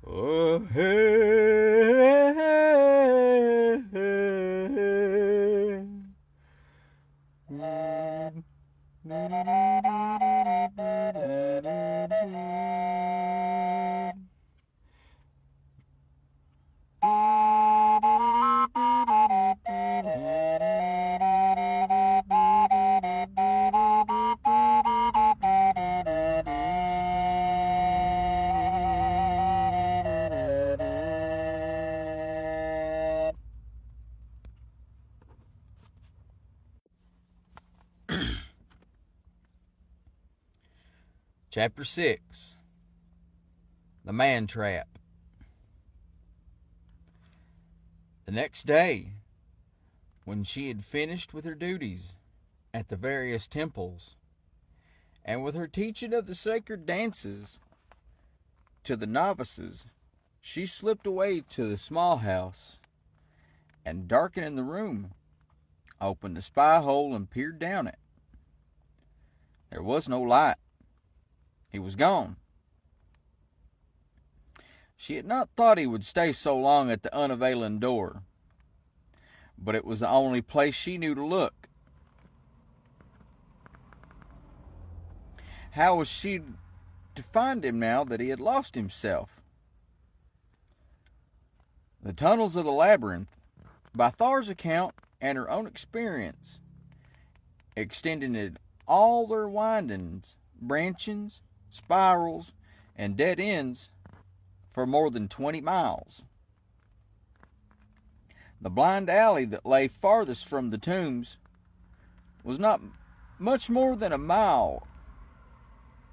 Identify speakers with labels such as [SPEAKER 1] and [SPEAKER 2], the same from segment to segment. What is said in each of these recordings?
[SPEAKER 1] Oh, hey, hey, hey. Chapter 6. The Man Trap. The next day, when she had finished with her duties at the various temples, and with her teaching of the sacred dances to the novices, she slipped away to the small house, and darkening the room, opened the spy hole and peered down it. There was no light. He was gone. She had not thought he would stay so long at the unavailing door, but it was the only place she knew to look. How was she to find him now that he had lost himself? The tunnels of the labyrinth, by Thar's account and her own experience, extended in all their windings, branchings, spirals, and dead ends for more than 20 miles. The blind alley that lay farthest from the tombs was not much more than a mile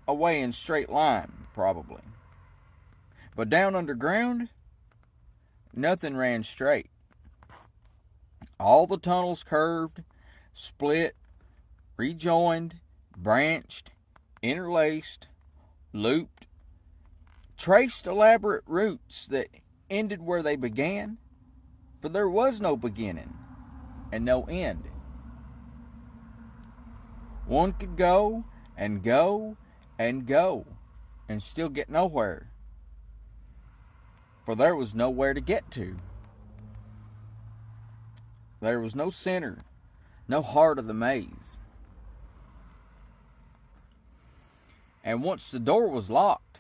[SPEAKER 1] away in straight line, probably. But down underground, nothing ran straight. All the tunnels curved, split, rejoined, branched, interlaced, looped, traced elaborate routes that ended where they began, for there was no beginning and no end. One could go and go and go and still get nowhere, for there was nowhere to get to. There was no center, no heart of the maze. And once the door was locked,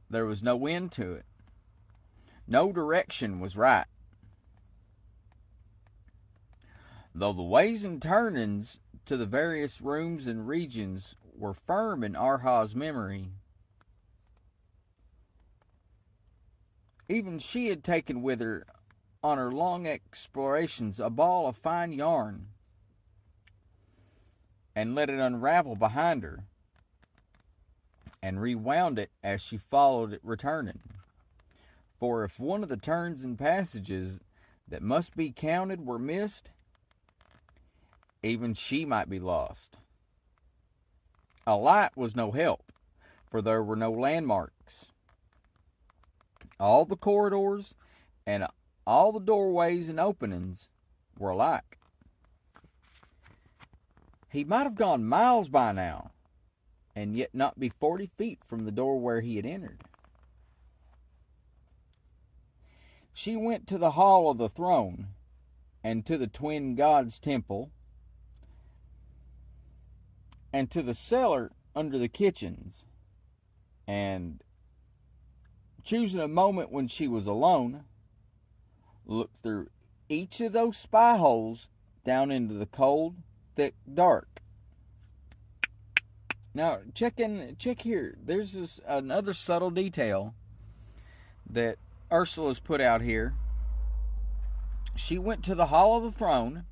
[SPEAKER 1] there was no end to it. No direction was right. Though the ways and turnings to the various rooms and regions were firm in Arha's memory, even she had taken with her on her long explorations a ball of fine yarn and let it unravel behind her, and rewound it as she followed it returning. For if one of the turns and passages that must be counted were missed, even she might be lost. A light was no help, for there were no landmarks. All the corridors and all the doorways and openings were alike. He might have gone miles by now, and yet not be 40 feet from the door where he had entered. She went to the hall of the throne, and to the twin gods' temple, and to the cellar under the kitchens, and, choosing a moment when she was alone, looked through each of those spy holes down into the cold, thick dark. Now, check here. There's another subtle detail that Ursula's put out here. She went to the hall of the throne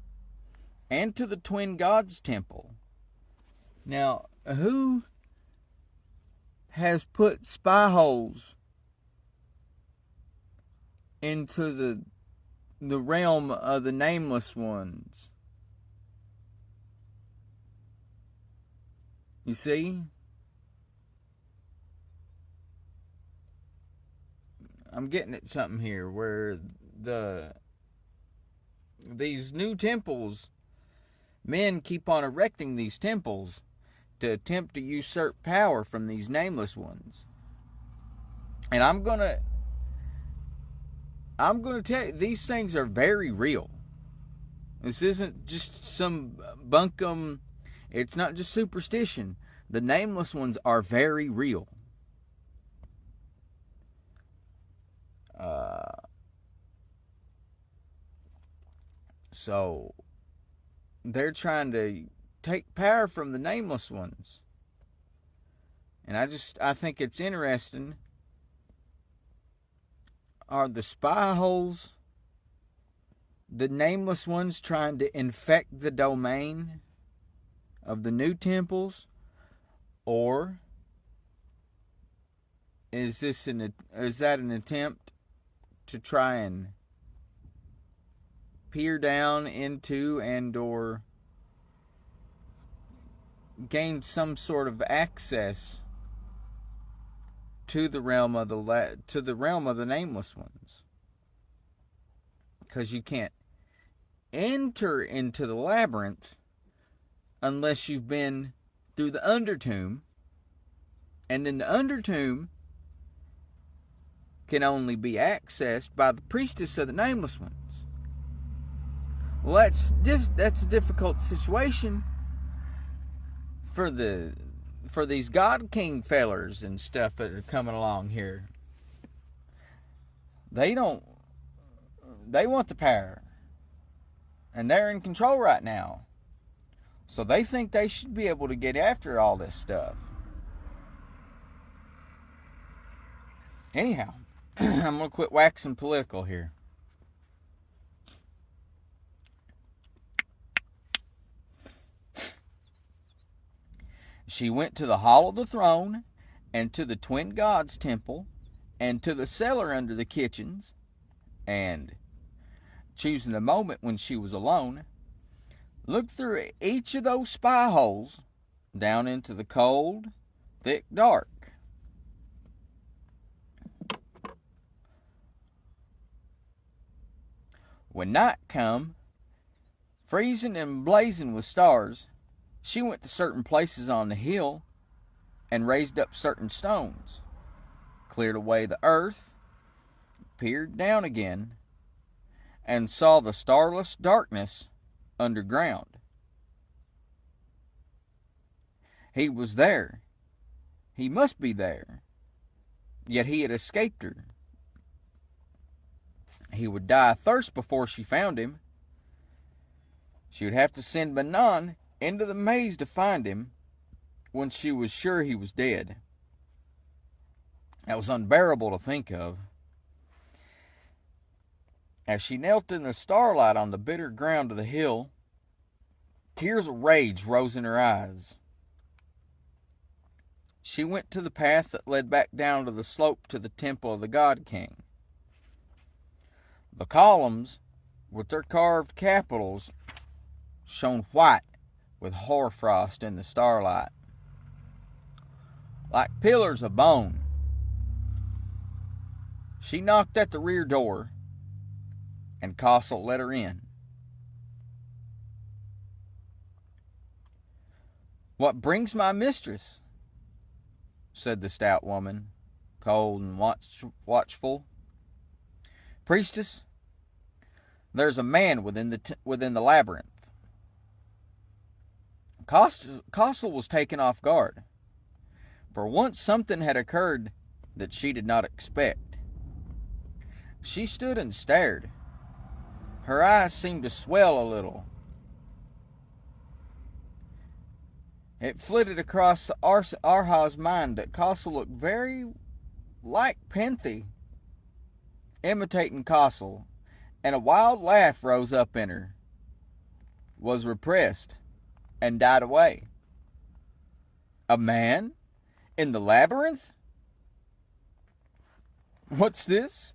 [SPEAKER 1] and to the twin gods' temple. Now, who has put spy holes into the realm of the nameless ones? You see? I'm getting at something here where these new temples, men keep on erecting these temples to attempt to usurp power from these nameless ones. And I'm gonna tell you, these things are very real. This isn't just some bunkum. It's not just superstition. The nameless ones are very real. So they're trying to take power from the nameless ones. And I think it's interesting. Are the spy holes the nameless ones trying to infect the domain of the new temples? Or is that an attempt to try and peer down into and or gain some sort of access to the realm of the nameless ones? Because you can't enter into the labyrinth unless you've been through the undertomb, and then the undertomb can only be accessed by the priestess of the nameless ones. Well, that's a difficult situation for these God King fellers and stuff that are coming along here. They want the power, and they're in control right now. So they think they should be able to get after all this stuff. Anyhow, I'm going to quit waxing political here. She went to the hall of the throne, and to the twin gods' temple, and to the cellar under the kitchens, and, choosing a moment when she was alone, looked through each of those spy holes down into the cold, thick dark. When night come, freezing and blazing with stars, she went to certain places on the hill and raised up certain stones, cleared away the earth, peered down again, and saw the starless darkness underground. He was there. He must be there. Yet he had escaped her. He would die of thirst before she found him. She would have to send Manon into the maze to find him when she was sure he was dead. That was unbearable to think of. As she knelt in the starlight on the bitter ground of the hill, tears of rage rose in her eyes. She went to the path that led back down to the slope to the temple of the God King. The columns, with their carved capitals, shone white with hoarfrost in the starlight, like pillars of bone. She knocked at the rear door, and Castle let her in. "What brings my mistress?" said the stout woman, cold and watchful. "Priestess, there's a man within the labyrinth." Castle was taken off guard. For once something had occurred that she did not expect. She stood and stared. Her eyes seemed to swell a little. It flitted across Arha's mind that Castle looked very like Penthe, imitating Castle, and a wild laugh rose up in her, was repressed, and died away. A man in the labyrinth? What's this?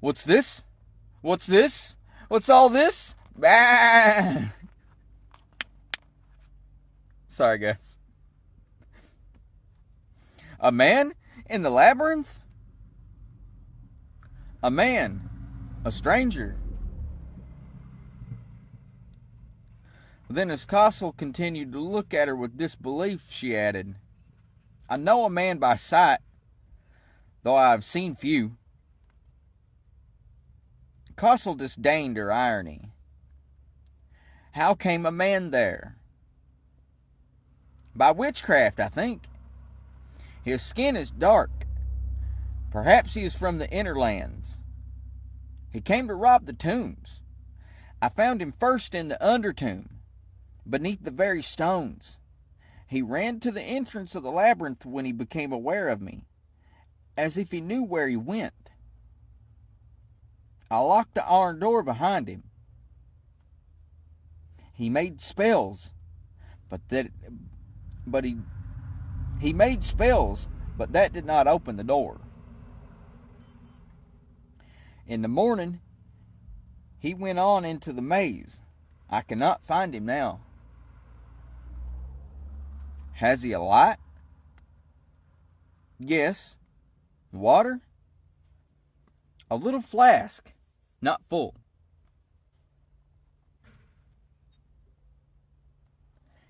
[SPEAKER 1] What's this? What's this? What's all this? Ah! Sorry, guys. A man in the labyrinth? A man, a stranger. Then as Castle continued to look at her with disbelief, she added, "I know a man by sight, though I have seen few. Castle disdained her irony. How came a man there? By witchcraft, I think. His skin is dark. Perhaps he is from the inner lands. He came to rob the tombs. I found him first in the undertomb, beneath the very stones. He ran to the entrance of the labyrinth when he became aware of me, as if he knew where he went. I locked the iron door behind him. He made spells, he made spells, but that did not open the door. In the morning, he went on into the maze. I cannot find him now. Has he a light? Yes. Water? A little flask, not full.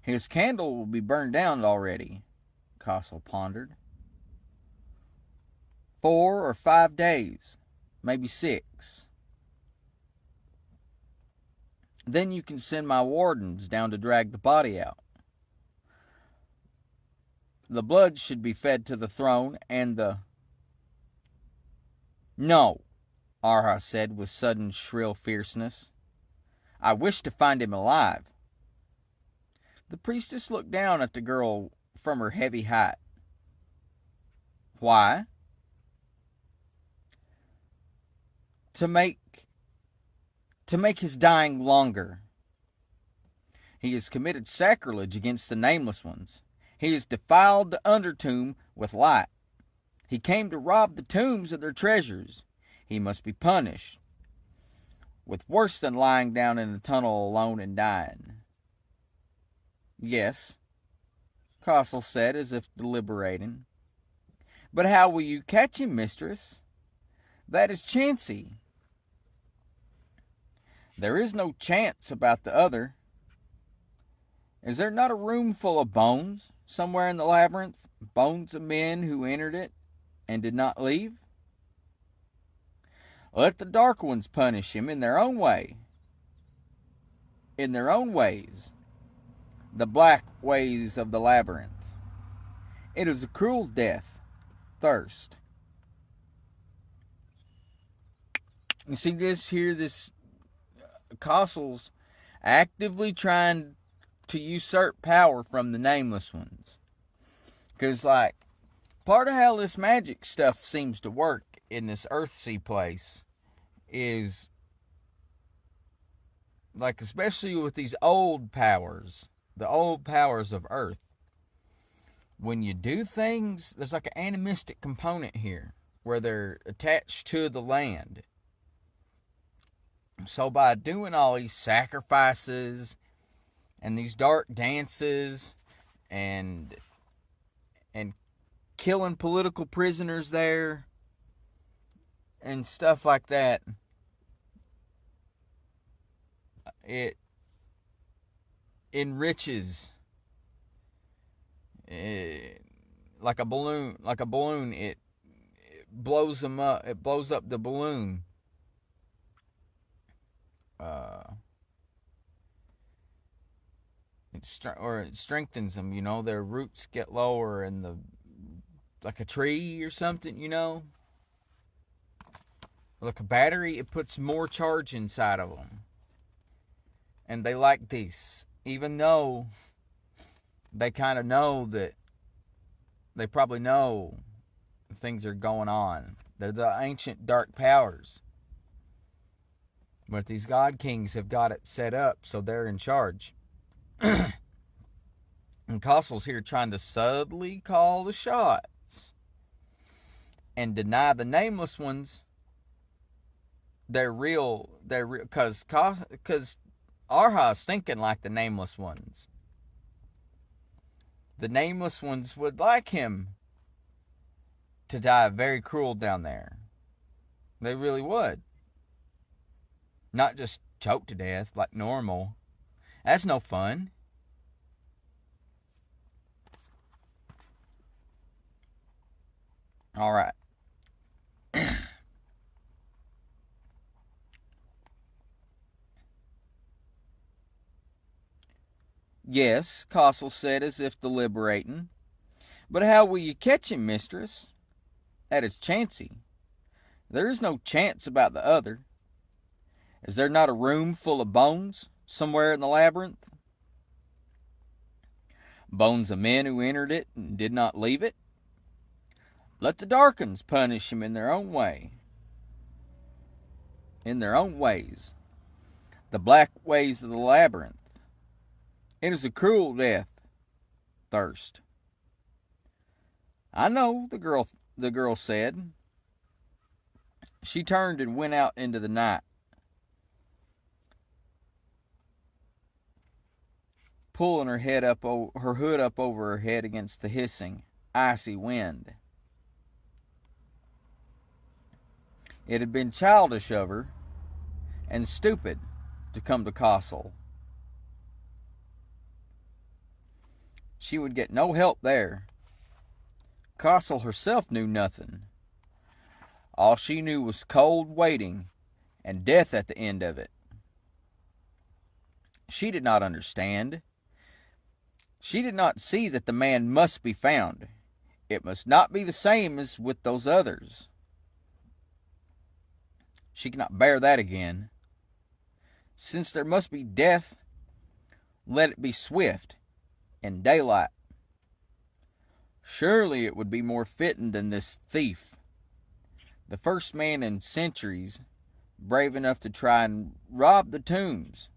[SPEAKER 1] His candle will be burned down already, Castle pondered. 4 or 5 days, maybe 6. Then you can send my wardens down to drag the body out. The blood should be fed to the throne and the... No, Arha said with sudden shrill fierceness. I wish to find him alive. The priestess looked down at the girl from her heavy height. Why? To make his dying longer. He has committed sacrilege against the nameless ones. He has defiled the undertomb with light. He came to rob the tombs of their treasures. He must be punished with worse than lying down in the tunnel alone and dying. Yes, Castle said as if deliberating. But how will you catch him, mistress? That is chancy. There is no chance about the other. Is there not a room full of bones somewhere in the labyrinth? Bones of men who entered it and did not leave? Let the dark ones punish him in their own way. In their own ways. The black ways of the labyrinth. It is a cruel death. Thirst. You see this Castle's actively trying to usurp power from the nameless ones. Because, like, part of how this magic stuff seems to work in this Earthsea place is, like, especially with these old powers, the old powers of Earth, when you do things, there's like an animistic component here, where they're attached to the land. So by doing all these sacrifices and these dark dances and killing political prisoners there and stuff like that, it enriches like a balloon. It blows them up. It blows up the balloon. It strengthens them, you know. Their roots get lower, and like a tree or something, you know. Like a battery, it puts more charge inside of them. And they like this, even though they kind of know that they probably know things are going on. They're the ancient dark powers. But these God Kings have got it set up so they're in charge. And Castle's here trying to subtly call the shots and deny the nameless ones they're real, because Arha's thinking like the nameless ones. The nameless ones would like him to die very cruel down there. They really would. Not just choke to death like normal. That's no fun. Alright. Yes, Costle said as if deliberating. But how will you catch him, mistress? That is chancy. There is no chance about the other. Is there not a room full of bones somewhere in the labyrinth? Bones of men who entered it and did not leave it? Let the dark uns punish him in their own way. In their own ways. The black ways of the labyrinth. It is a cruel death, thirst. I know, the girl said. She turned and went out into the night, pulling her hood up over her head against the hissing, icy wind. It had been childish of her and stupid to come to Costle. She would get no help there. Costle herself knew nothing. All she knew was cold waiting and death at the end of it. She did not understand. She did not see that the man must be found. It must not be the same as with those others. She could not bear that again. Since there must be death, let it be swift and daylight. Surely it would be more fitting than this thief, the first man in centuries brave enough to try and rob the tombs,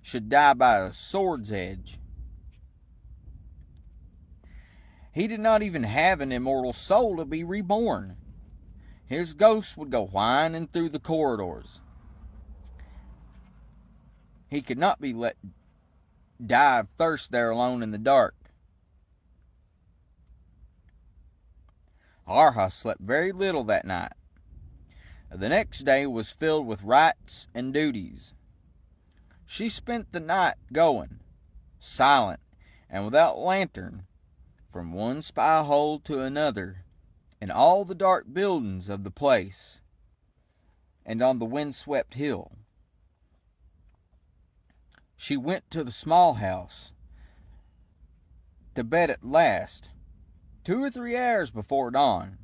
[SPEAKER 1] should die by a sword's edge. He did not even have an immortal soul to be reborn. His ghost would go whining through the corridors. He could not be let die of thirst there alone in the dark. Arha slept very little that night. The next day was filled with rites and duties. She spent the night going, silent and without lantern, from one spy hole to another, in all the dark buildings of the place, and on the windswept hill. She went to the small house, to bed at last, 2 or 3 hours before dawn.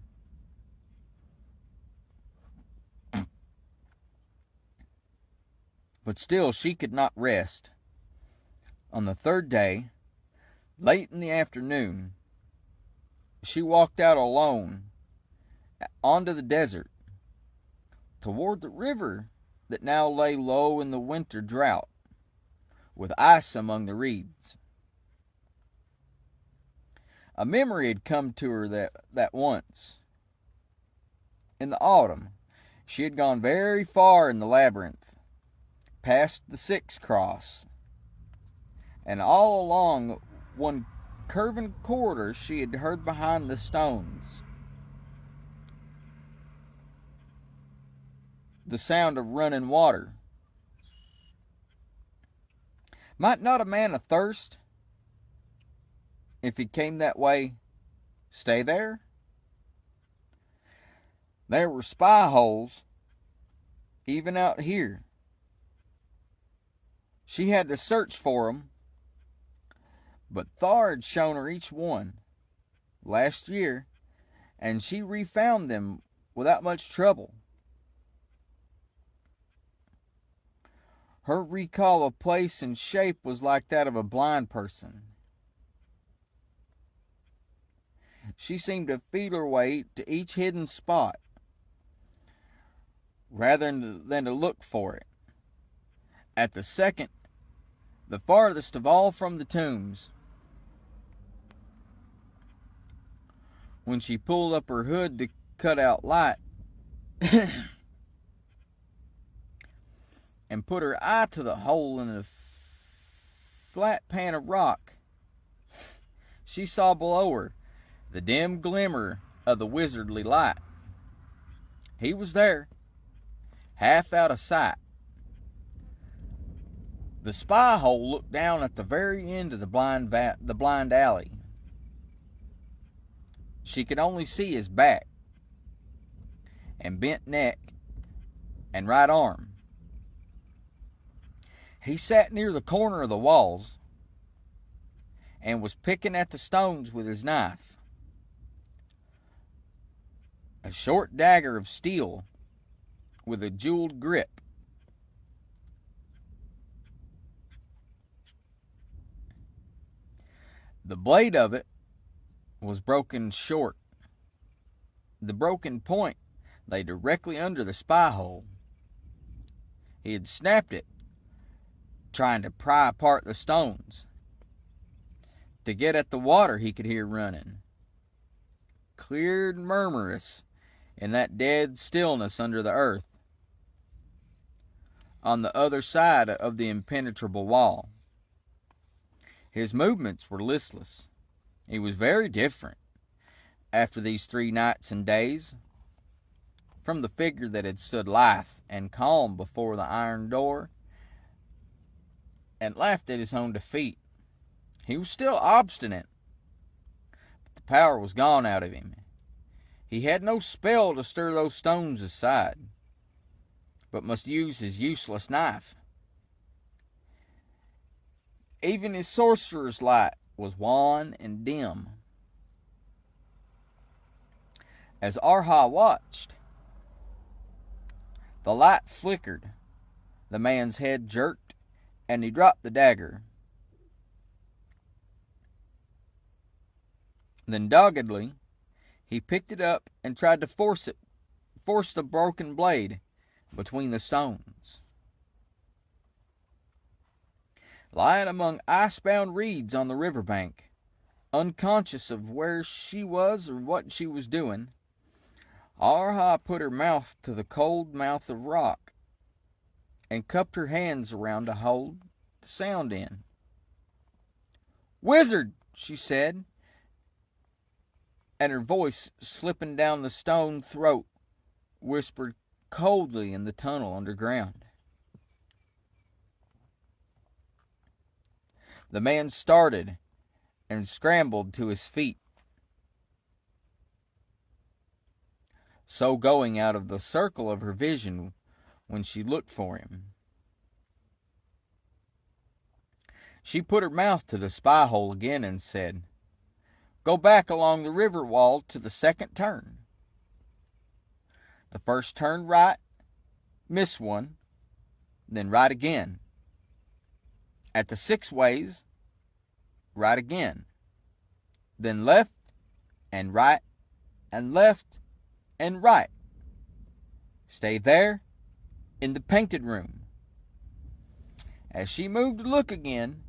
[SPEAKER 1] But still she could not rest. On the 3rd day, late in the afternoon, she walked out alone onto the desert, toward the river that now lay low in the winter drought, with ice among the reeds. A memory had come to her that once, in the autumn, she had gone very far in the labyrinth, past the 6 cross, and all along one curving corridor she had heard behind the stones the sound of running water. Might not a man athirst, if he came that way, stay there? There were spy holes, even out here. She had to search for 'em, but Thar had shown her each one last year, and she refound them without much trouble. Her recall of place and shape was like that of a blind person. She seemed to feel her way to each hidden spot, rather than to look for it. At the second, the farthest of all from the tombs, when she pulled up her hood to cut out light, and put her eye to the hole in a flat pan of rock, she saw below her the dim glimmer of the wizardly light. He was there, half out of sight. The spy hole looked down at the very end of the blind alley. She could only see his back, and bent neck, and right arm. He sat near the corner of the walls and was picking at the stones with his knife. A short dagger of steel with a jeweled grip. The blade of it was broken short. The broken point lay directly under the spy hole. He had snapped it, trying to pry apart the stones, to get at the water he could hear running, clear and murmurous in that dead stillness under the earth, on the other side of the impenetrable wall. His movements were listless. He was very different, after these 3 nights and days, from the figure that had stood lithe and calm before the iron door and laughed at his own defeat. He was still obstinate, but the power was gone out of him. He had no spell to stir those stones aside, but must use his useless knife. Even his sorcerer's light was wan and dim. As Arha watched, the light flickered, the man's head jerked, and he dropped the dagger. Then doggedly, he picked it up and tried to force the broken blade between the stones. Lying among ice-bound reeds on the riverbank, unconscious of where she was or what she was doing, Arha put her mouth to the cold mouth of rock and cupped her hands around to hold the sound in. "Wizard," she said, and her voice, slipping down the stone throat, whispered coldly in the tunnel underground. The man started and scrambled to his feet, so going out of the circle of her vision when she looked for him. She put her mouth to the spy hole again and said, "Go back along the river wall to the second turn. The first turn right, miss one, then right again. At the 6 ways, right again. Then left and right and left and right. Stay there in the painted room." As she moved to look again,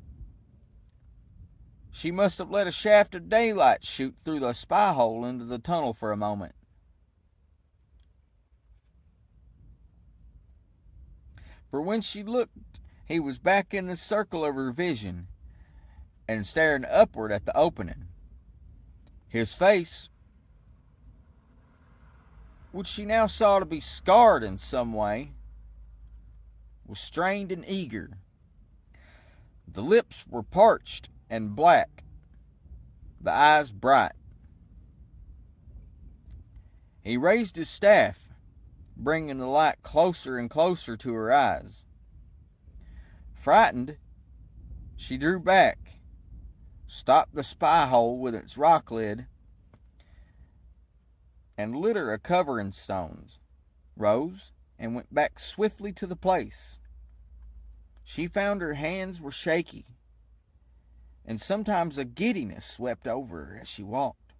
[SPEAKER 1] she must have let a shaft of daylight shoot through the spy hole into the tunnel for a moment. For when she looked, he was back in the circle of her vision and staring upward at the opening. His face, which she now saw to be scarred in some way, was strained and eager. The lips were parched and black, the eyes bright. He raised his staff, bringing the light closer and closer to her eyes. Frightened, she drew back, stopped the spy hole with its rock lid, and lit her a covering stones, rose, and went back swiftly to the place. She found her hands were shaky, and sometimes a giddiness swept over her as she walked.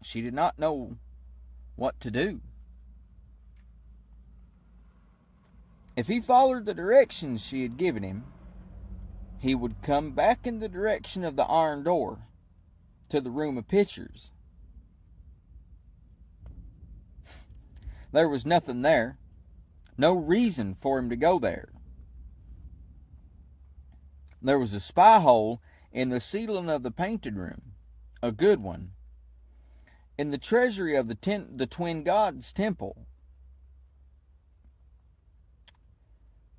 [SPEAKER 1] She did not know what to do. If he followed the directions she had given him, he would come back in the direction of the iron door to the room of pictures. There was nothing there, no reason for him to go there. There was a spy hole in the ceiling of the painted room, a good one, in the treasury of the twin gods' temple.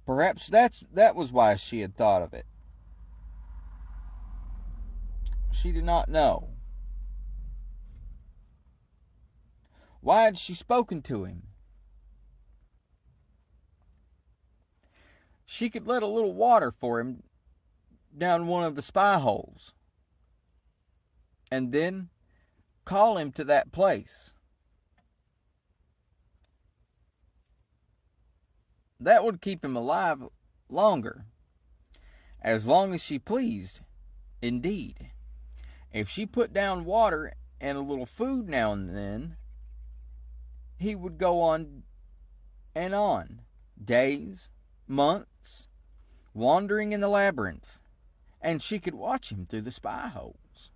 [SPEAKER 1] Perhaps that was why she had thought of it. She did not know. Why had she spoken to him? she could let a little water for him down one of the spy holes, and then call him to that place. That would keep him alive longer, as long as she pleased, indeed. If she put down water and a little food now and then, he would go on and on, days, months, wandering in the labyrinth, and she could watch him through the spy holes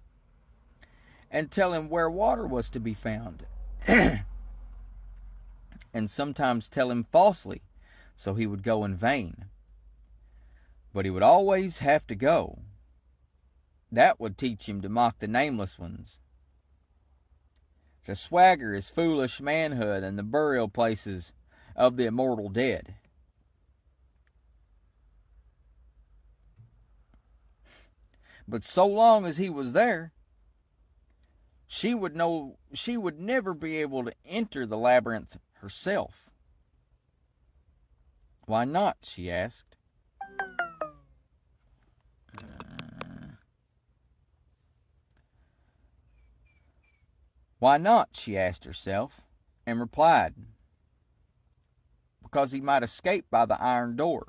[SPEAKER 1] and tell him where water was to be found, and sometimes tell him falsely, so he would go in vain. But he would always have to go. That would teach him to mock the nameless ones, to swagger his foolish manhood in the burial places of the immortal dead. But so long as he was there, she would never be able to enter the labyrinth herself. Why not? She asked. Why not? She asked herself, and replied, because he might escape by the iron door,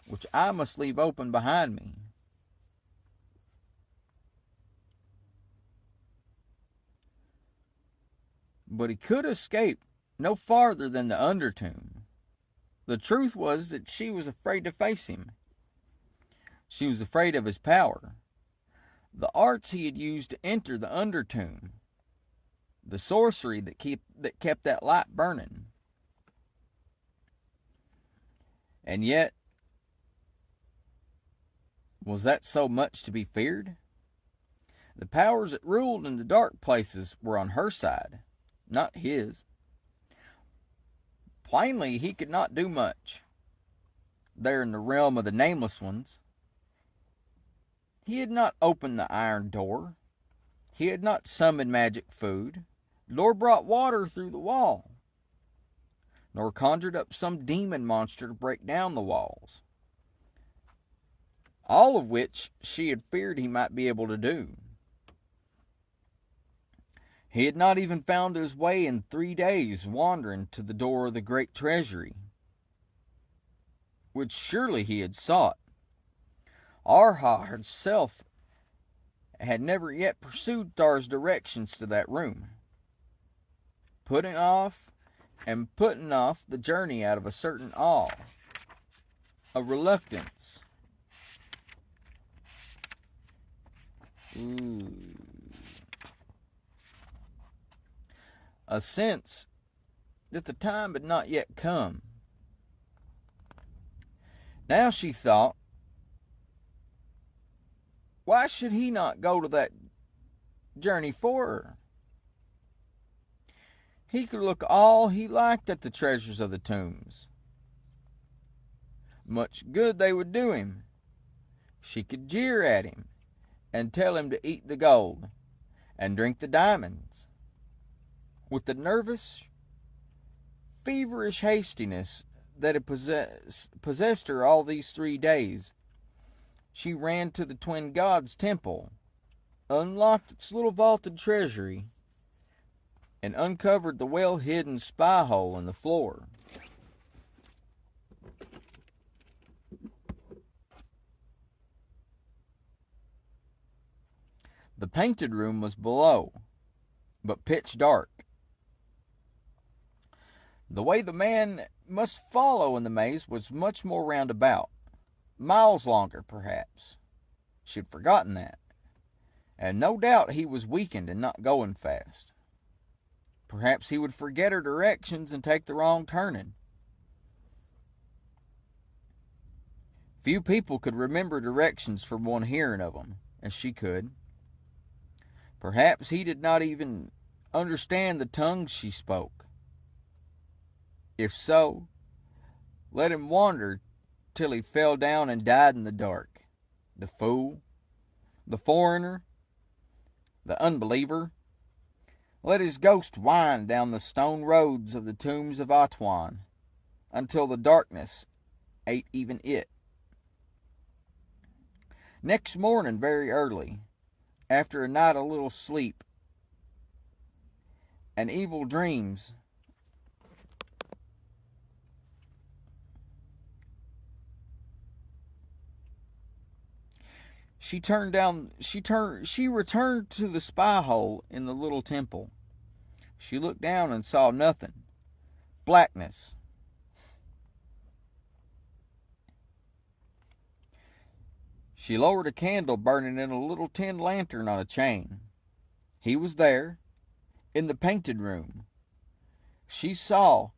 [SPEAKER 1] which I must leave open behind me. But he could escape no farther than the undertomb. The truth was that she was afraid to face him. She was afraid of his power, the arts he had used to enter the undertomb, the sorcery that kept that light burning. And yet, was that so much to be feared? The powers that ruled in the dark places were on her side, not his. Plainly, he could not do much there in the realm of the nameless ones. He had not opened the iron door. He had not summoned magic food, nor brought water through the wall, nor conjured up some demon monster to break down the walls, all of which she had feared he might be able to do. He had not even found his way in 3 days wandering to the door of the great treasury, which surely he had sought. Arha herself had never yet pursued Thar's directions to that room, putting off the journey out of a certain awe, a reluctance. A sense that the time had not yet come. Now she thought, why should he not go to that journey for her? He could look all he liked at the treasures of the tombs. Much good they would do him. She could jeer at him and tell him to eat the gold and drink the diamonds. With the nervous, feverish hastiness that had possessed her all these 3 days, she ran to the twin gods' temple, unlocked its little vaulted treasury, and uncovered the well-hidden spy hole in the floor. The painted room was below, but pitch dark. The way the man must follow in the maze was much more roundabout, miles longer, perhaps. She had forgotten that, and no doubt he was weakened and not going fast. Perhaps he would forget her directions and take the wrong turning. Few people could remember directions from one hearing of them, as she could. Perhaps he did not even understand the tongue she spoke. If so, let him wander till he fell down and died in the dark. The fool, the foreigner, the unbeliever. Let his ghost wind down the stone roads of the tombs of Atuan until the darkness ate even it. Next morning, very early, after a night of little sleep and evil dreams, she returned to the spy hole in the little temple. She looked down and saw nothing. Blackness. She lowered a candle burning in a little tin lantern on a chain. He was there, in the painted room. She saw,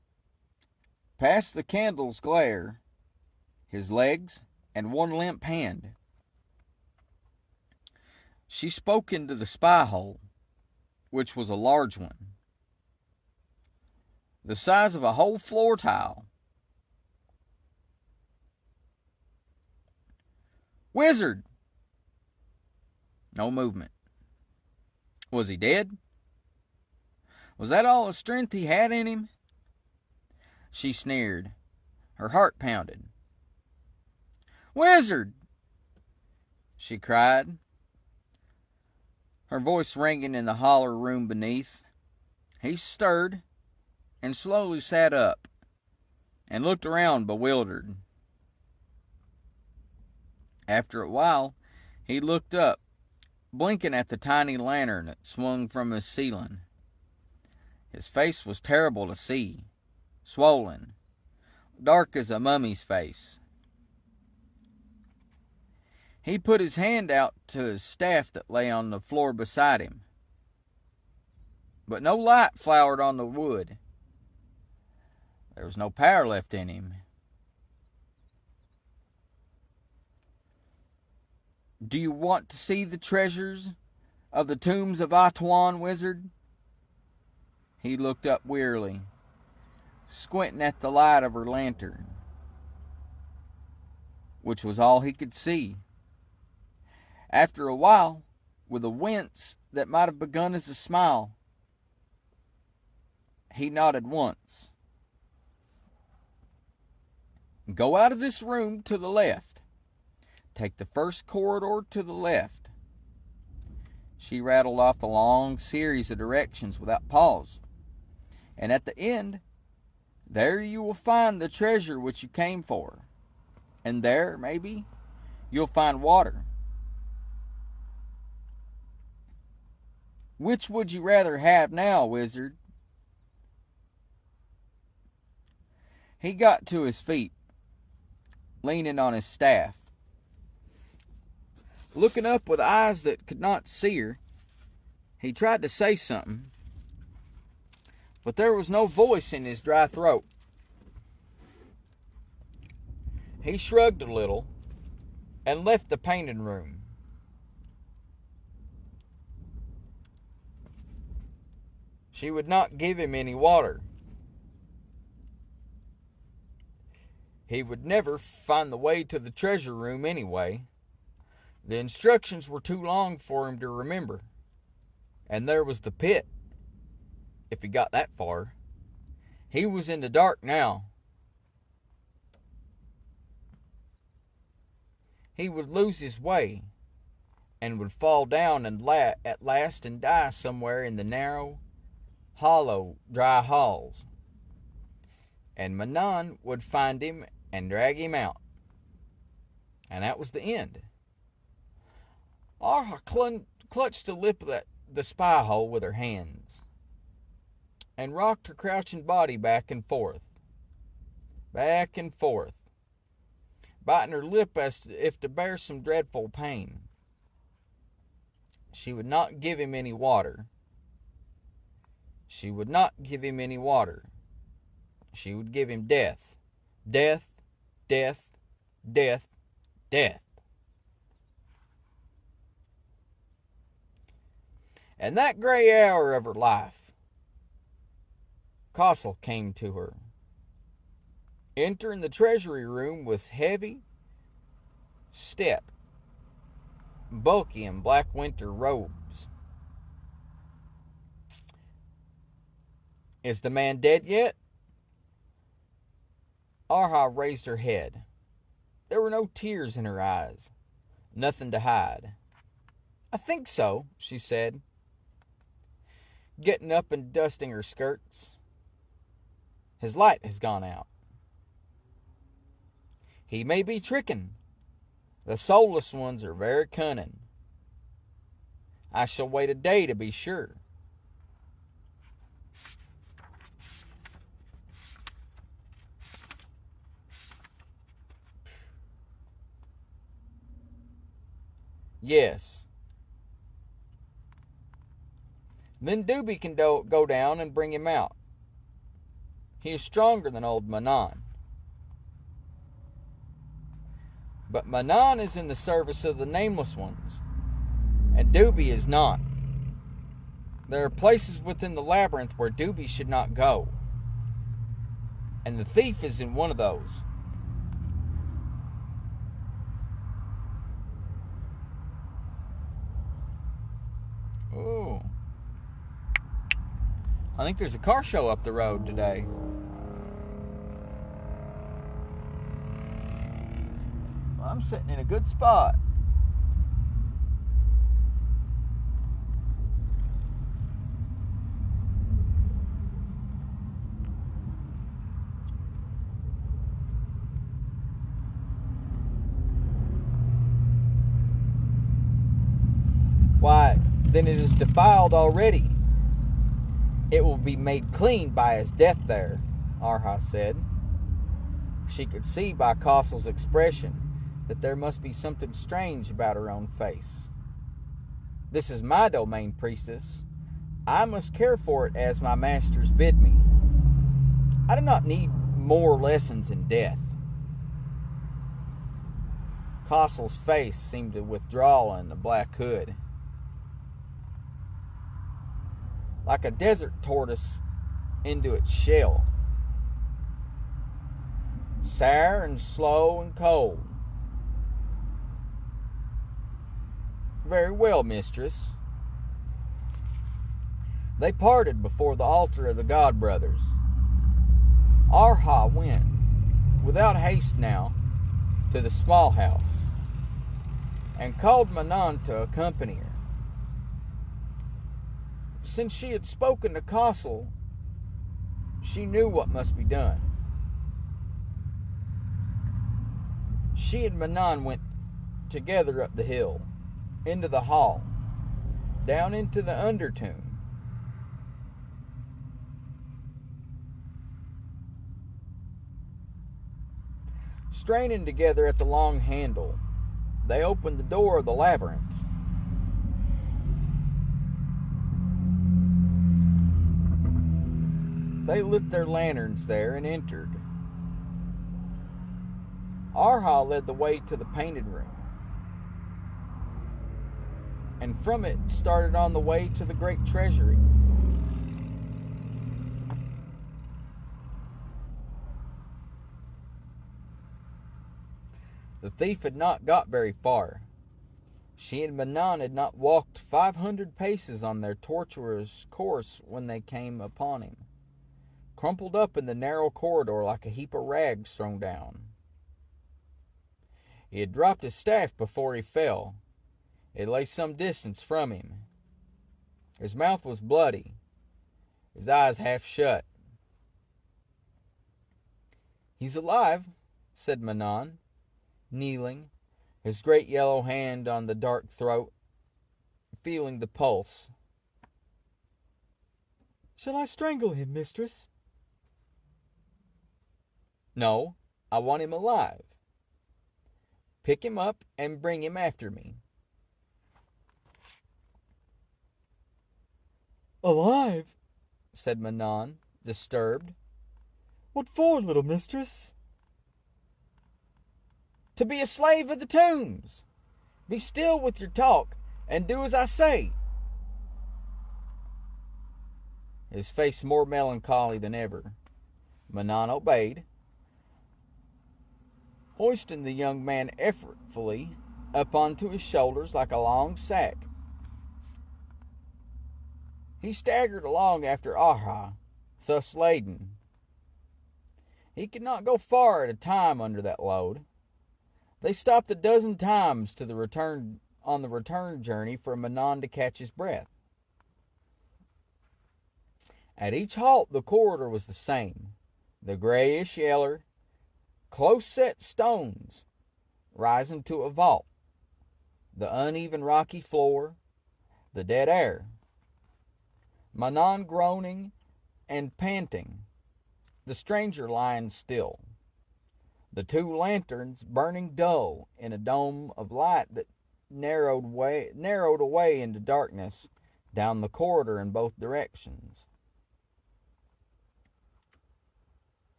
[SPEAKER 1] past the candle's glare, his legs and one limp hand. She spoke into the spy hole, which was a large one, the size of a whole floor tile. Wizard! No movement. Was he dead? Was that all the strength he had in him? She sneered. Her heart pounded. Wizard! She cried, her voice ringing in the holler room beneath. He stirred and slowly sat up and looked around bewildered. After a while, he looked up, blinking at the tiny lantern that swung from his ceiling. His face was terrible to see, swollen, dark as a mummy's face. He put his hand out to his staff that lay on the floor beside him. But no light flowered on the wood. There was no power left in him. Do you want to see the treasures of the tombs of Atuan, wizard? He looked up wearily, squinting at the light of her lantern, which was all he could see. After a while, with a wince that might have begun as a smile, he nodded once. Go out of this room to the left. Take the first corridor to the left. She rattled off a long series of directions without pause. And at the end, there you will find the treasure which you came for. And there, maybe, you'll find water. Which would you rather have now, wizard? He got to his feet, leaning on his staff. Looking up with eyes that could not see her, he tried to say something, but there was no voice in his dry throat. He shrugged a little and left the painting room. She would not give him any water. He would never find the way to the treasure room anyway. The instructions were too long for him to remember. And there was the pit, if he got that far. He was in the dark now. He would lose his way and would fall down and at last and die somewhere in the narrow, hollow, dry halls. And Manon would find him and drag him out. And that was the end. Arha clutched the lip of the spy hole with her hands and rocked her crouching body back and forth, biting her lip as if to bear some dreadful pain. She would not give him any water. She would not give him any water. She would give him death. Death, death, death, death. And that gray hour of her life, Castle came to her, entering the treasury room with heavy step, bulky in black winter robes. Is the man dead yet? Arha raised her head. There were no tears in her eyes, nothing to hide. "I think so," she said, getting up and dusting her skirts. "His light has gone out." "He may be tricking. The soulless ones are very cunning. I shall wait a day to be sure." "Yes." "Then Doobie can go down and bring him out. He is stronger than old Manon." "But Manon is in the service of the Nameless Ones, and Doobie is not. There are places within the labyrinth where Doobie should not go, and the thief is in one of those." "Oh, I think there's a car show up the road today." Well, I'm sitting in a good spot. "Why, then it is defiled already. It will be made clean by his death there," Arha said. She could see by Castle's expression that there must be something strange about her own face. "This is my domain, priestess. I must care for it as my masters bid me. I do not need more lessons in death." Castle's face seemed to withdraw in the black hood. Like a desert tortoise into its shell. Sour and slow and cold. "Very well, mistress." They parted before the altar of the God Brothers. Arha went, without haste now, to the small house, and called Manon to accompany her. Since she had spoken to Castle, she knew what must be done. She and Manon went together up the hill, into the hall, down into the undertomb. Straining together at the long handle, they opened the door of the labyrinth. They lit their lanterns there and entered. Arha led the way to the painted room, and from it started on the way to the great treasury. The thief had not got very far. She and Manon had not walked 500 paces on their tortuous course when they came upon him, crumpled up in the narrow corridor like a heap of rags thrown down. He had dropped his staff before he fell. It lay some distance from him. His mouth was bloody, his eyes half shut. "He's alive," said Manon, kneeling, his great yellow hand on the dark throat, feeling the pulse. "Shall I strangle him, mistress?" "No, I want him alive. Pick him up and bring him after me."
[SPEAKER 2] "Alive?"
[SPEAKER 1] said Manon, disturbed.
[SPEAKER 2] "What for, little mistress?"
[SPEAKER 1] "To be a slave of the tombs. Be still with your talk, and do as I say." His face more melancholy than ever, Manon obeyed, hoisting the young man effortfully up onto his shoulders like a long sack. He staggered along after Arha, thus laden. He could not go far at a time under that load. They stopped a dozen times on the return journey for Manon to catch his breath. At each halt, the corridor was the same. The grayish yellow, close-set stones rising to a vault, the uneven rocky floor, the dead air. Manon groaning and panting, the stranger lying still. The two lanterns burning dull in a dome of light that narrowed away into darkness down the corridor in both directions.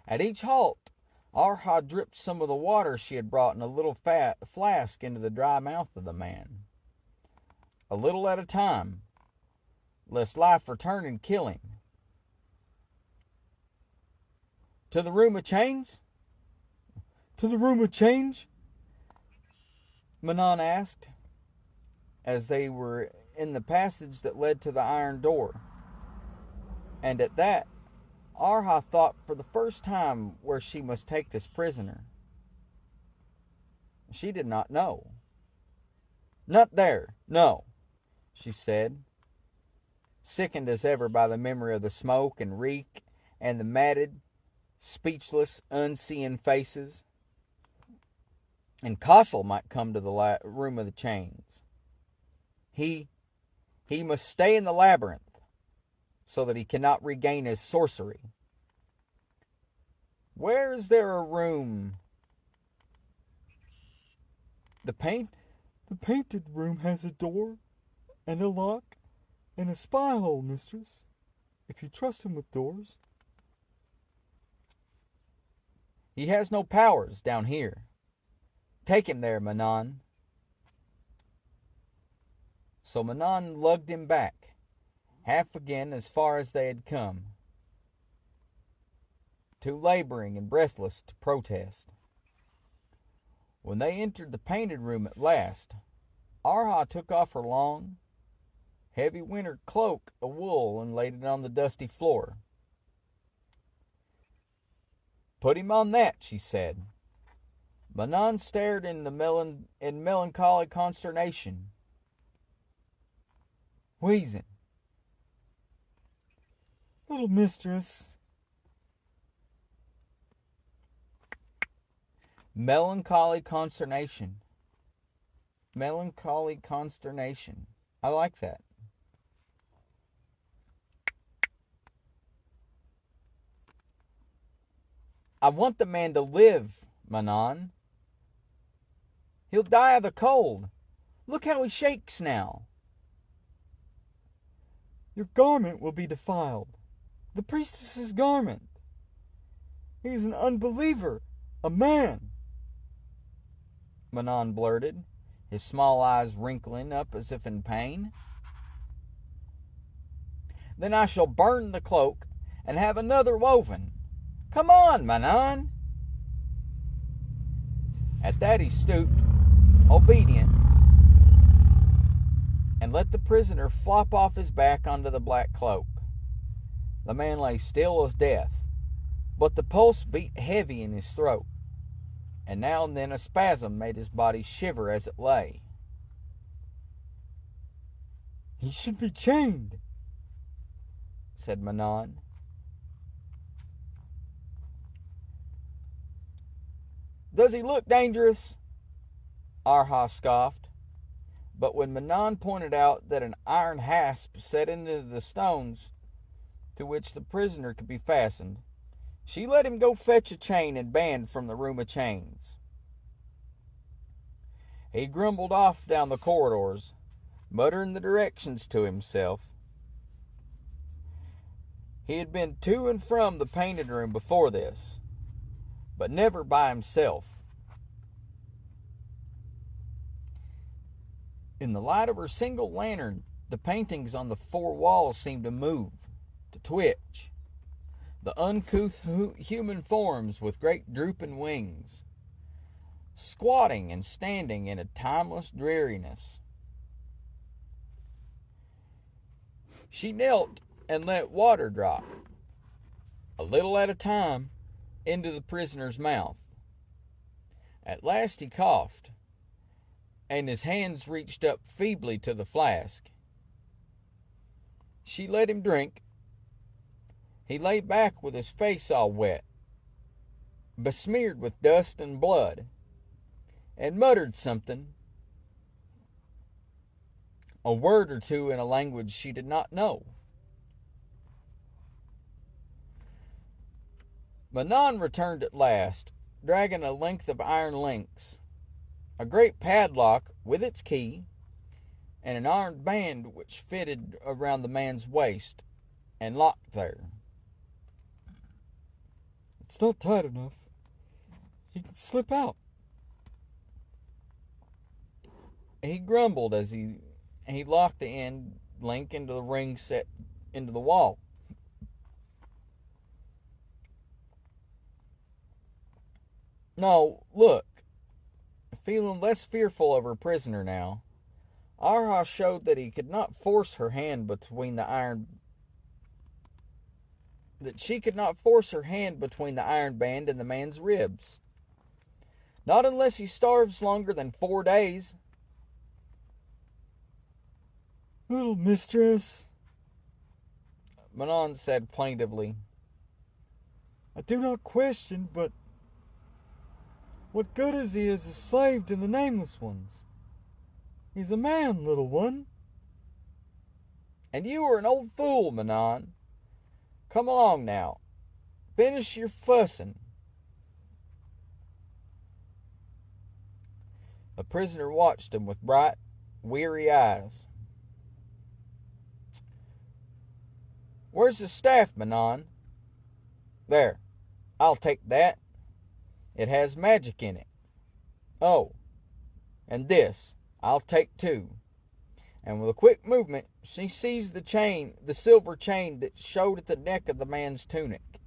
[SPEAKER 1] At each halt, Arha dripped some of the water she had brought in a little flask into the dry mouth of the man. A little at a time, lest life return and kill him. To the room of chains?
[SPEAKER 2] To the room of change?
[SPEAKER 1] Manon asked, as they were in the passage that led to the iron door. And at that, Arha thought for the first time where she must take this prisoner. She did not know. Not there, no, she said, sickened as ever by the memory of the smoke and reek and the matted, speechless, unseeing faces. And Castle might come to the room of the chains. He must stay in the labyrinth so that he cannot regain his sorcery. Where is there a room?
[SPEAKER 2] The painted room has a door and a lock and a spy hole, mistress, if you trust him with doors.
[SPEAKER 1] He has no powers down here. Take him there, Manon. So Manon lugged him back, half again as far as they had come, too laboring and breathless to protest. When they entered the painted room at last, Arha took off her long, heavy winter cloak of wool and laid it on the dusty floor. Put him on that, she said. Manon stared in melancholy consternation, wheezing.
[SPEAKER 2] Little mistress.
[SPEAKER 1] Melancholy consternation. Melancholy consternation. I like that. I want the man to live, Manon. He'll die of the cold. Look how he shakes now.
[SPEAKER 2] Your garment will be defiled. The priestess's garment. He is an unbeliever, a man.
[SPEAKER 1] Manon blurted, his small eyes wrinkling up as if in pain. Then I shall burn the cloak and have another woven. Come on, Manon. At that he stooped, obedient, and let the prisoner flop off his back onto the black cloak. The man lay still as death, but the pulse beat heavy in his throat, and now and then a spasm made his body shiver as it lay.
[SPEAKER 2] He should be chained,
[SPEAKER 1] said Manon. Does he look dangerous? Arha scoffed. But when Manon pointed out that an iron hasp set into the stones to which the prisoner could be fastened, she let him go fetch a chain and band from the room of chains. He grumbled off down the corridors, muttering the directions to himself. He had been to and from the painted room before this, but never by himself. In the light of her single lantern, the paintings on the four walls seemed to move, to twitch. The uncouth human forms with great drooping wings, squatting and standing in a timeless dreariness. She knelt and let water drop, a little at a time, into the prisoner's mouth. At last he coughed, and his hands reached up feebly to the flask. She let him drink. He lay back with his face all wet, besmeared with dust and blood, and muttered something, a word or two in a language she did not know. Manon returned at last, dragging a length of iron links, a great padlock with its key, and an iron band which fitted around the man's waist and locked there.
[SPEAKER 2] It's not tight enough. He can slip out.
[SPEAKER 1] He grumbled as he locked the end link into the ring set into the wall. No, look. Feeling less fearful of her prisoner now, Arha showed that he could not force her hand between the iron band and the man's ribs. Not unless he starves longer than 4 days.
[SPEAKER 2] Little mistress,
[SPEAKER 1] Manon said plaintively.
[SPEAKER 2] I do not question, but what good is he as a slave to the nameless ones? He's a man, little one.
[SPEAKER 1] And you are an old fool, Manon. Come along now. Finish your fussing. The prisoner watched him with bright, weary eyes. Where's the staff, Manon? There, I'll take that. It has magic in it. Oh, and this I'll take too. And with a quick movement, she seized the silver chain that showed at the neck of the man's tunic,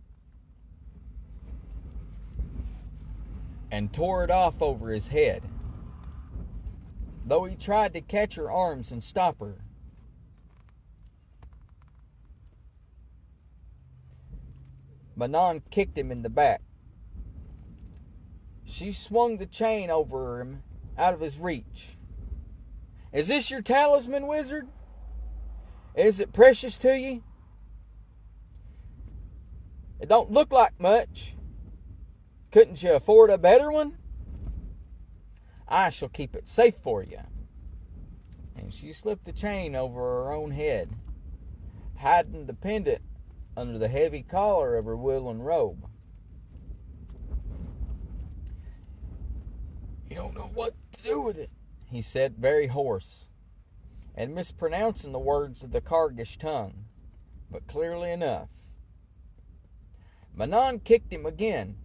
[SPEAKER 1] and tore it off over his head. Though he tried to catch her arms and stop her, Manon kicked him in the back. She swung the chain over him out of his reach. Is this your talisman, wizard? Is it precious to you? It don't look like much. Couldn't you afford a better one? I shall keep it safe for you. And she slipped the chain over her own head, hiding the pendant under the heavy collar of her woolen robe. You don't know what to do with it, he said, very hoarse, and mispronouncing the words of the Kargish tongue, but clearly enough. Manon kicked him again,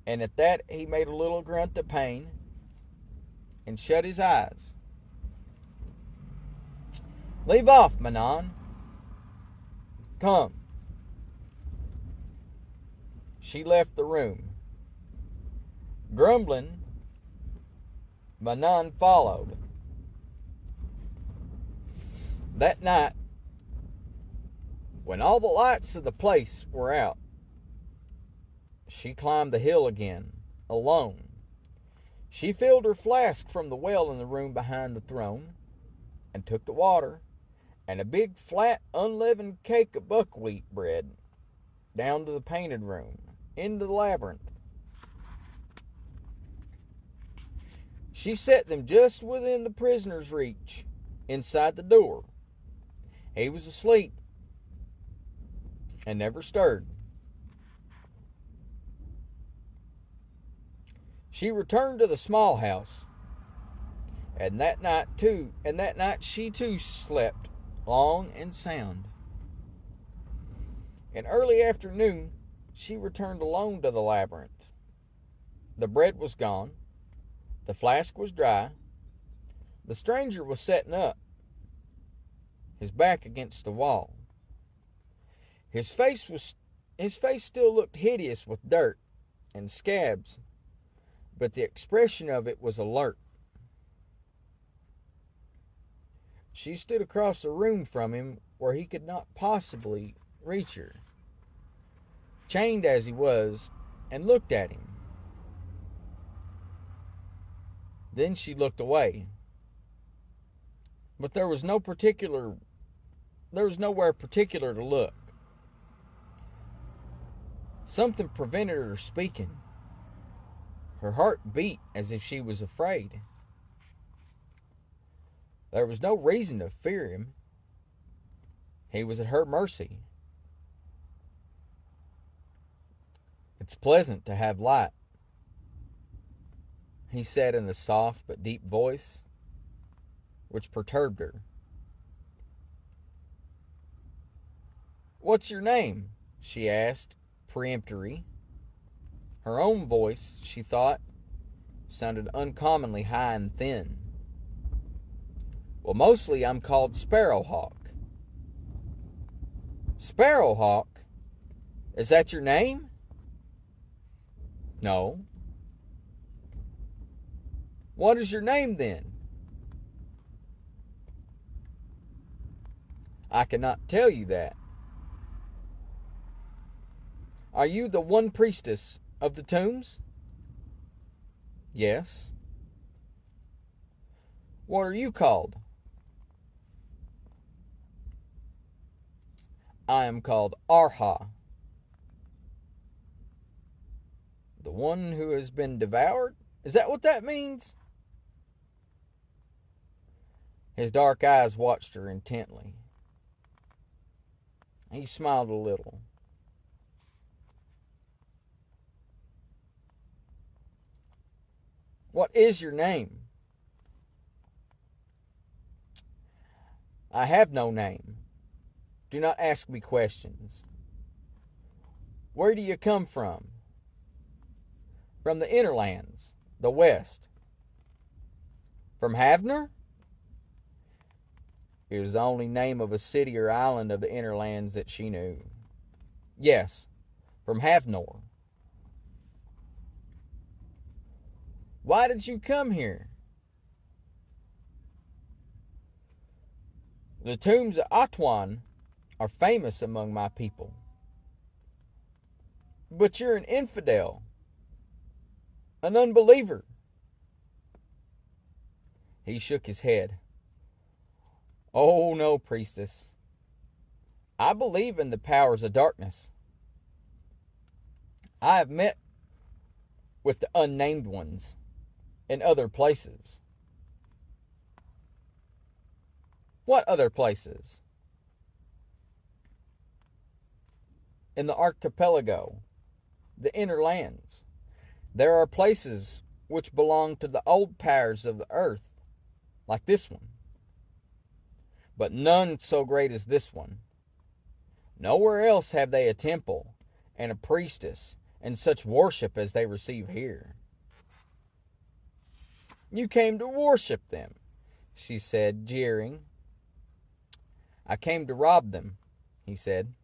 [SPEAKER 1] and at that he made a little grunt of pain and shut his eyes. Leave off, Manon. Come. She left the room. Grumbling, Manon followed. That night, when all the lights of the place were out, she climbed the hill again, alone. She filled her flask from the well in the room behind the throne, and took the water and a big flat unleavened cake of buckwheat bread down to the painted room, into the labyrinth. She set them just within the prisoner's reach, inside the door. He was asleep and never stirred. She returned to the small house, and that night she too slept long and sound. In early afternoon, she returned alone to the labyrinth. The bread was gone. The flask was dry. The stranger was sitting up, his back against the wall. His face still looked hideous with dirt and scabs, but the expression of it was alert. She stood across the room from him where he could not possibly reach her, chained as he was, and looked at him. Then she looked away. But there was nowhere particular to look. Something prevented her speaking. Her heart beat as if she was afraid. There was no reason to fear him. He was at her mercy. It's pleasant to have light, he said in a soft but deep voice, which perturbed her. What's your name? She asked, peremptory. Her own voice, she thought, sounded uncommonly high and thin. Well, mostly I'm called Sparrowhawk. Sparrowhawk? Is that your name? No. What is your name then? I cannot tell you that. Are you the one priestess of the tombs? Yes. What are you called? I am called Arha. The one who has been devoured? Is that what that means? His dark eyes watched her intently. He smiled a little. What is your name? I have no name. Do not ask me questions. Where do you come from? From the inner lands, the west. From Havner? It was the only name of a city or island of the inner lands that she knew. Yes, from Havnor. Why did you come here? The tombs of Atwan are famous among my people. But you're an infidel, an unbeliever. He shook his head. Oh, no, priestess. I believe in the powers of darkness. I have met with the unnamed ones in other places. What other places? In the archipelago, the inner lands. There are places which belong to the old powers of the earth, like this one. But none so great as this one. Nowhere else have they a temple and a priestess and such worship as they receive here. You came to worship them, she said, jeering. I came to rob them, he said.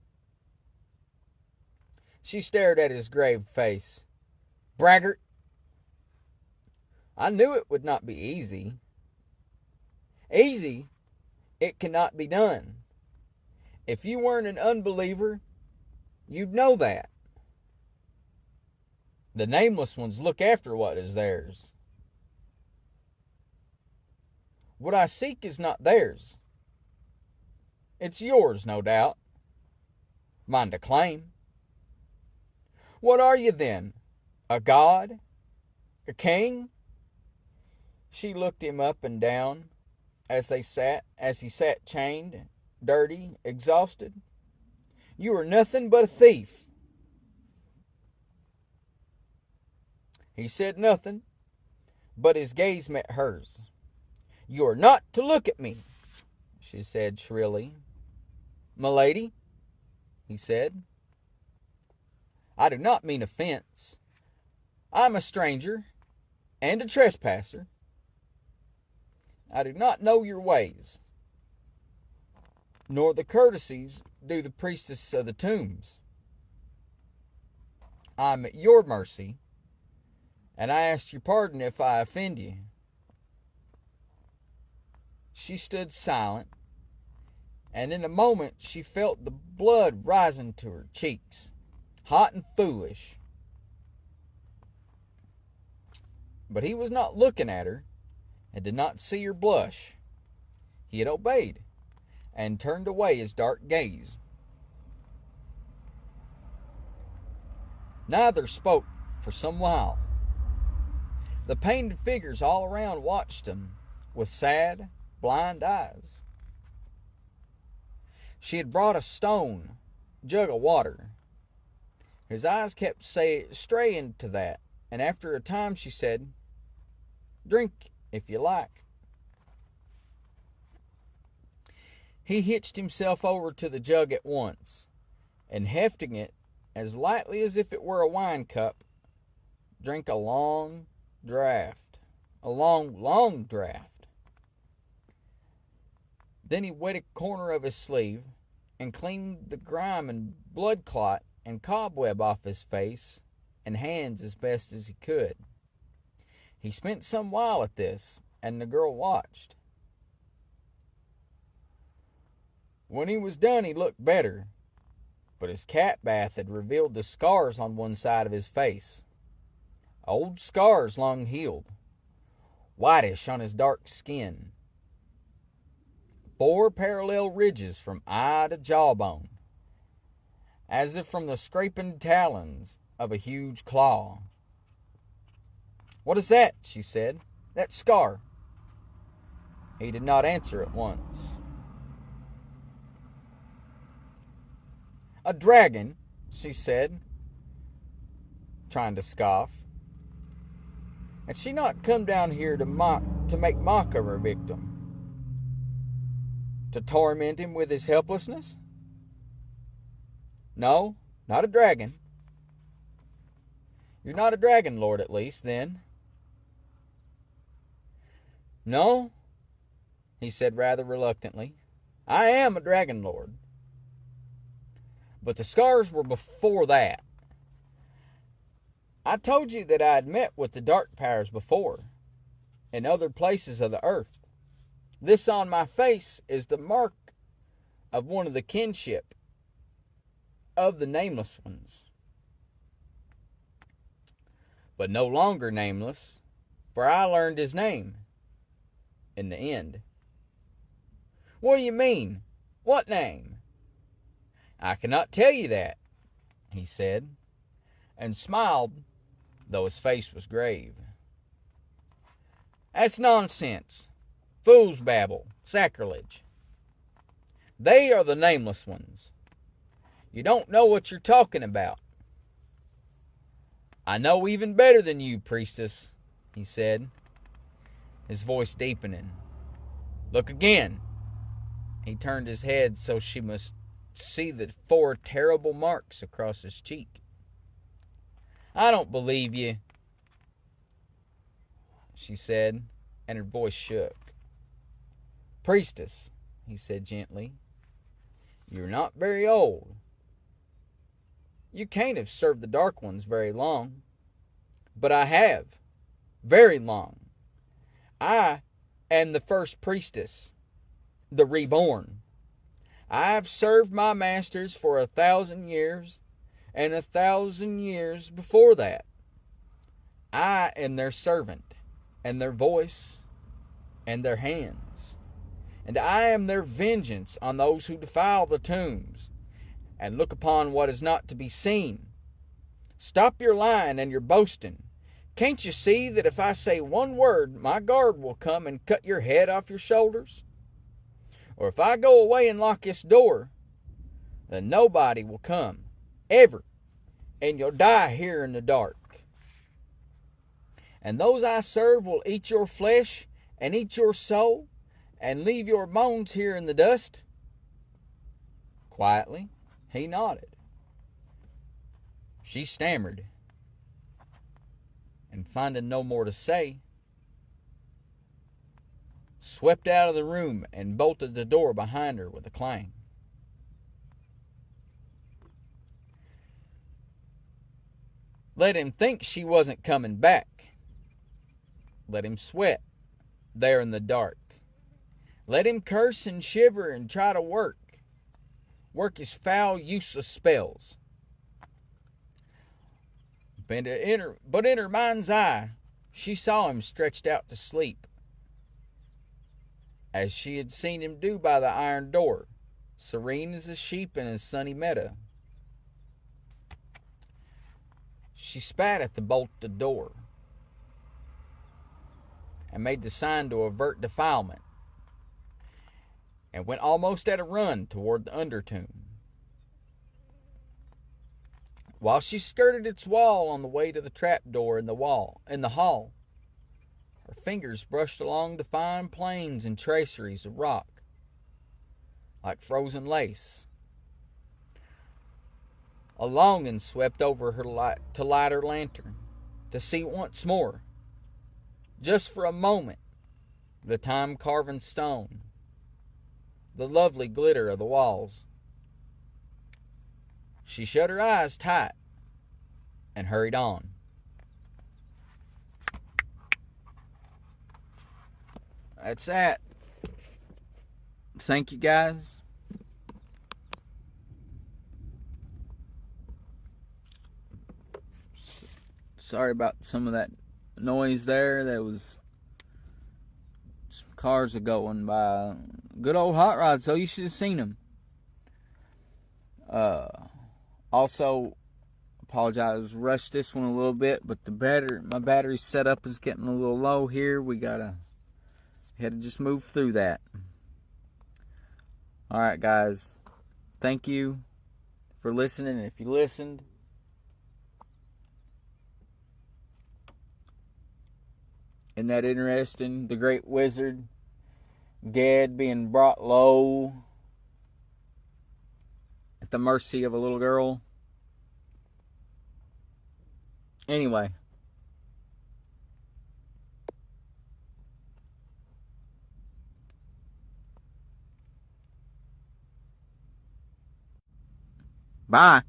[SPEAKER 1] She stared at his grave face. Braggart! I knew it would not be easy. Easy? It cannot be done. If you weren't an unbeliever, you'd know that. The nameless ones look after what is theirs. What I seek is not theirs. It's yours, no doubt. Mine to claim. What are you then? A god? A king? She looked him up and down as he sat chained, dirty, exhausted. You are nothing but a thief. He said nothing, but his gaze met hers. You are not to look at me, she said shrilly. Milady, he said, I do not mean offense. I am a stranger and a trespasser. I do not know your ways, nor the courtesies do the priestess of the tombs. I am at your mercy, and I ask your pardon if I offend you. She stood silent, and in a moment she felt the blood rising to her cheeks, hot and foolish. But he was not looking at her. and did not see her blush. He had obeyed, and turned away his dark gaze. Neither spoke for some while. The painted figures all around watched him with sad, blind eyes. She had brought a stone jug of water. His eyes kept straying to that, and after a time she said, "Drink if you like." He hitched himself over to the jug at once, and hefting it as lightly as if it were a wine cup, drank a long draught. Long draught. Then he wet a corner of his sleeve and cleaned the grime and blood clot and cobweb off his face and hands as best as he could. He spent some while at this, and the girl watched. When he was done, he looked better, but his cat bath had revealed the scars on one side of his face. Old scars long healed, whitish on his dark skin. 4 parallel ridges from eye to jawbone, as if from the scraping talons of a huge claw. "What is that?" she said. "That scar?" He did not answer at once. "A dragon," she said, trying to scoff. Had she not come down here to make mock of her victim? To torment him with his helplessness? No, not a dragon. You're not a dragon lord, at least, then. No, he said rather reluctantly. I am a dragon lord. But the scars were before that. I told you that I had met with the dark powers before, in other places of the earth. This on my face is the mark of one of the kinship of the nameless ones. But no longer nameless, for I learned his name in the end. What do you mean? What name? I cannot tell you that, he said, and smiled, though his face was grave. That's nonsense. Fool's babble. Sacrilege. They are the nameless ones. You don't know what you're talking about. I know even better than you, priestess, he said, his voice deepening. Look again. He turned his head so she must see the 4 terrible marks across his cheek. I don't believe you, she said, and her voice shook. Priestess, he said gently, you're not very old. You can't have served the Dark Ones very long. But I have. Very long. I am the first priestess, the reborn. I have served my masters for 1,000 years, and 1,000 years before that. I am their servant, and their voice, and their hands. And I am their vengeance on those who defile the tombs, and look upon what is not to be seen. Stop your lying and your boasting. Can't you see that if I say one word, my guard will come and cut your head off your shoulders? Or if I go away and lock this door, then nobody will come, ever, and you'll die here in the dark. And those I serve will eat your flesh and eat your soul and leave your bones here in the dust. Quietly, he nodded. She stammered, and finding no more to say, swept out of the room and bolted the door behind her with a clang. Let him think she wasn't coming back. Let him sweat there in the dark. Let him curse and shiver and try to work his foul, useless spells. But in her mind's eye, she saw him stretched out to sleep, as she had seen him do by the iron door, serene as a sheep in a sunny meadow. She spat at the bolted door and made the sign to avert defilement, and went almost at a run toward the undertomb. While she skirted its wall on the way to the trapdoor in the hall, her fingers brushed along the fine planes and traceries of rock, like frozen lace. A longing swept over her to light her lantern, to see once more, just for a moment, the time-carven stone, the lovely glitter of the walls. She shut her eyes tight and hurried on. That's that. Thank you, guys. Sorry about some of that noise there. There was some cars are going by. Good old hot rod, so you should have seen them. Also, apologize, rushed this one a little bit, but my battery setup is getting a little low here. Had to just move through that. Alright, guys. Thank you for listening. And if you listened, isn't that interesting? The great wizard Gad being brought low at the mercy of a little girl. Anyway. Bye.